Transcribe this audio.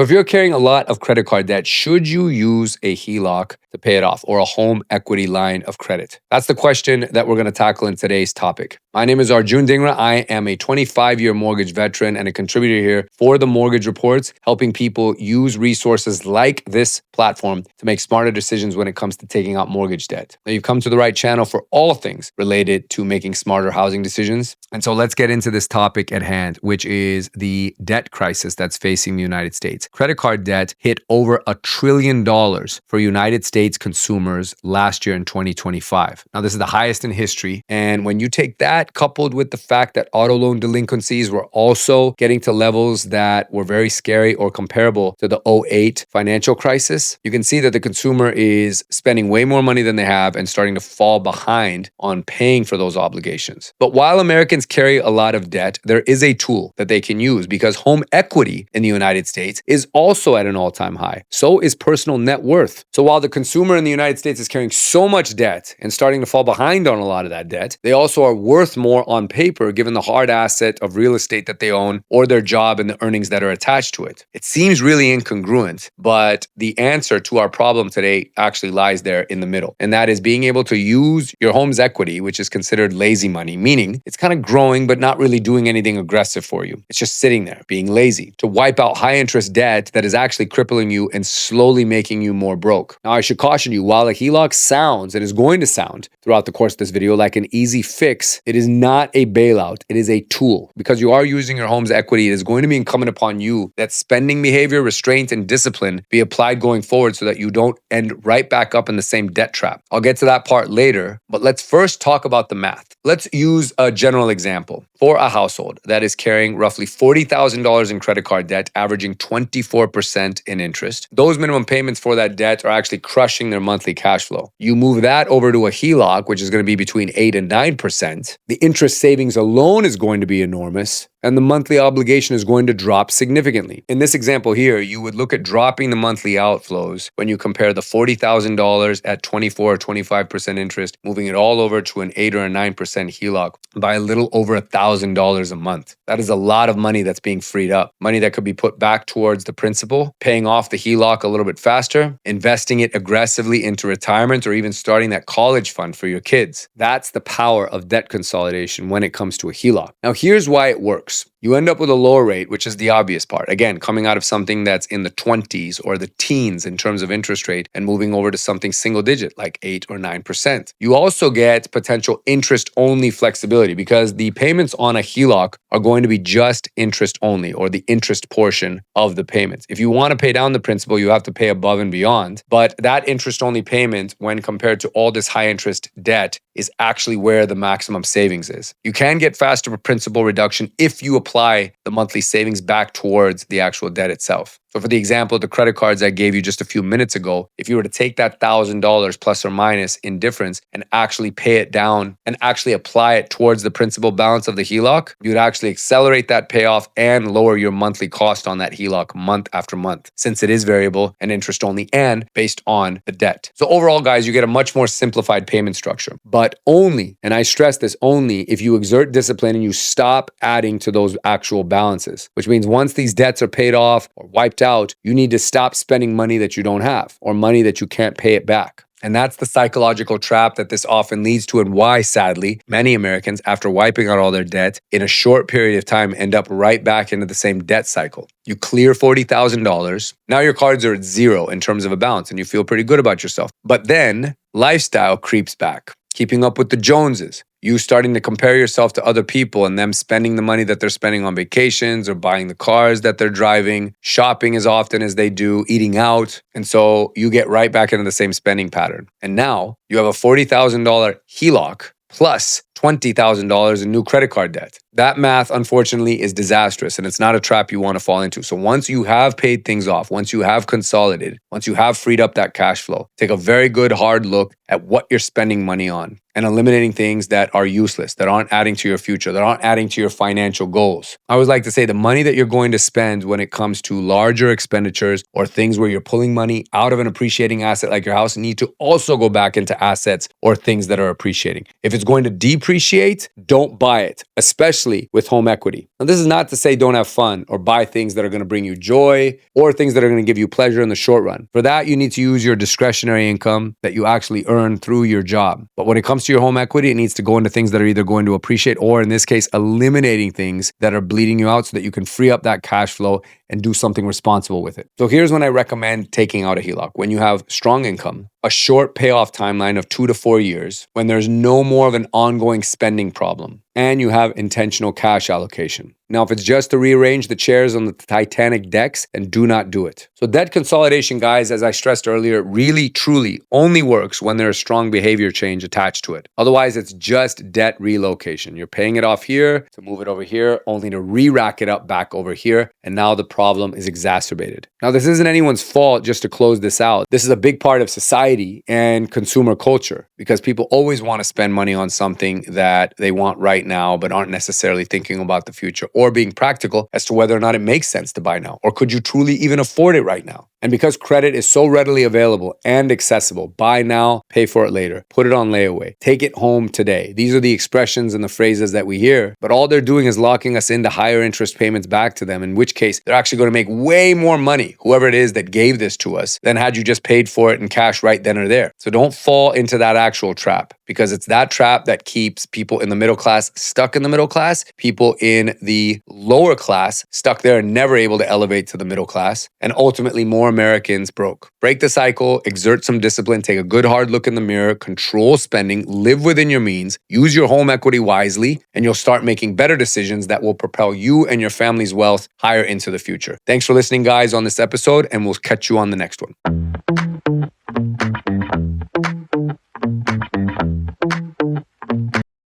if you're carrying a lot of credit card debt, should you use a HELOC to pay it off or a home equity line of credit? That's the question that we're going to tackle in today's topic. My name is Arjun Dingra. I am a 25-year mortgage veteran and a contributor here for the Mortgage Reports, helping people use resources like this platform to make smarter decisions when it comes to taking out mortgage debt. Now, you've come to the right channel for all things related to making smarter housing decisions. And so let's get into this topic at hand, which is the debt crisis that's facing the United States. Credit card debt hit over $1 trillion for United States consumers last year in 2025. Now, this is the highest in history. And when you take that coupled with the fact that auto loan delinquencies were also getting to levels that were very scary or comparable to the '08 financial crisis, you can see that the consumer is spending way more money than they have and starting to fall behind on paying for those obligations. But while Americans carry a lot of debt, there is a tool that they can use because home equity in the United States is also at an all-time high. So is personal net worth. So while the consumer in the United States is carrying so much debt and starting to fall behind on a lot of that debt, they also are worth more on paper given the hard asset of real estate that they own or their job and the earnings that are attached to it. It seems really incongruent, but the answer to our problem today actually lies there in the middle. And that is being able to use your home's equity, which is considered lazy money, meaning it's kind of growing but not really doing anything aggressive for you. It's just sitting there, being lazy, to wipe out high interest debt that is actually crippling you and slowly making you more broke. Now, I should caution you, while a HELOC sounds and is going to sound throughout the course of this video like an easy fix, it is not a bailout. It is a tool. Because you are using your home's equity, it is going to be incumbent upon you that spending behavior, restraint, and discipline be applied going forward so that you don't end right back up in the same debt trap. I'll get to that part later, but let's first talk about the math. Let's use a general example. For a household that is carrying roughly $40,000 in credit card debt, averaging 24% in interest, those minimum payments for that debt are actually crushing their monthly cash flow. You move that over to a HELOC, which is going to be between 8 and 9%. The interest savings alone is going to be enormous, and the monthly obligation is going to drop significantly. In this example here, you would look at dropping the monthly outflows when you compare the $40,000 at 24 or 25% interest, moving it all over to an 8 or a 9% HELOC by a little over $1,000 a month. That is a lot of money that's being freed up. Money that could be put back towards the principal, paying off the HELOC a little bit faster, investing it aggressively into retirement, or even starting that college fund for your kids. That's the power of debt consolidation when it comes to a HELOC. Now, here's why it works. You end up with a lower rate, which is the obvious part. Again, coming out of something that's in the 20s or the teens in terms of interest rate and moving over to something single digit like 8 or 9%. You also get potential interest-only flexibility because the payments on a HELOC are going to be just interest only, or the interest portion of the payments. If you want to pay down the principal, you have to pay above and beyond. But that interest-only payment, when compared to all this high-interest debt, is actually where the maximum savings is. You can get faster principal reduction if you apply the monthly savings back towards the actual debt itself. So for the example of the credit cards I gave you just a few minutes ago, if you were to take that $1,000 plus or minus in difference and actually pay it down and actually apply it towards the principal balance of the HELOC, you'd actually accelerate that payoff and lower your monthly cost on that HELOC month after month, since it is variable and interest only and based on the debt. So overall, guys, you get a much more simplified payment structure, but only, and I stress this, only if you exert discipline and you stop adding to those actual balances, which means once these debts are paid off or wiped out, you need to stop spending money that you don't have or money that you can't pay it back. And that's the psychological trap that this often leads to, and why, sadly, many Americans, after wiping out all their debt, in a short period of time end up right back into the same debt cycle. You clear $40,000. Now your cards are at zero in terms of a balance and you feel pretty good about yourself. But then lifestyle creeps back. Keeping up with the Joneses, you starting to compare yourself to other people and them spending the money that they're spending on vacations or buying the cars that they're driving, shopping as often as they do, eating out. And so you get right back into the same spending pattern. And now you have a $40,000 HELOC plus $20,000 in new credit card debt. That math, unfortunately, is disastrous, and it's not a trap you want to fall into. So once you have paid things off, once you have consolidated, once you have freed up that cash flow, take a very good hard look at what you're spending money on and eliminating things that are useless, that aren't adding to your future, that aren't adding to your financial goals. I always like to say the money that you're going to spend when it comes to larger expenditures or things where you're pulling money out of an appreciating asset like your house need to also go back into assets or things that are appreciating. If it's going to depreciate, don't buy it, especially with home equity. Now, this is not to say don't have fun or buy things that are going to bring you joy or things that are going to give you pleasure in the short run. For that, you need to use your discretionary income that you actually earn through your job. But when it comes to your home equity, it needs to go into things that are either going to appreciate or, in this case, eliminating things that are bleeding you out so that you can free up that cash flow and do something responsible with it. So here's when I recommend taking out a HELOC. When you have strong income, a short payoff timeline of 2 to 4 years, when there's no more of an ongoing spending problem, and you have intentional cash allocation. Now, if it's just to rearrange the chairs on the Titanic decks, then do not do it. So debt consolidation, guys, as I stressed earlier, really, truly only works when there's strong behavior change attached to it. Otherwise, it's just debt relocation. You're paying it off here to move it over here, only to re-rack it up back over here. And now the problem is exacerbated. Now, this isn't anyone's fault. Just to close this out, this is a big part of society and consumer culture because people always want to spend money on something that they want right now, but aren't necessarily thinking about the future or being practical as to whether or not it makes sense to buy now, or could you truly even afford it right now? And because credit is so readily available and accessible, buy now, pay for it later, put it on layaway, take it home today. These are the expressions and the phrases that we hear, but all they're doing is locking us into higher interest payments back to them, in which case they're actually going to make way more money, whoever it is that gave this to us, than had you just paid for it in cash right then or there. So don't fall into that actual trap, because it's that trap that keeps people in the middle class stuck in the middle class, people in the lower class stuck there and never able to elevate to the middle class, and ultimately more Americans broke. Break the cycle, exert some discipline, take a good hard look in the mirror, control spending, live within your means, use your home equity wisely, and you'll start making better decisions that will propel you and your family's wealth higher into the future. Thanks for listening, guys, on this episode, and we'll catch you on the next one.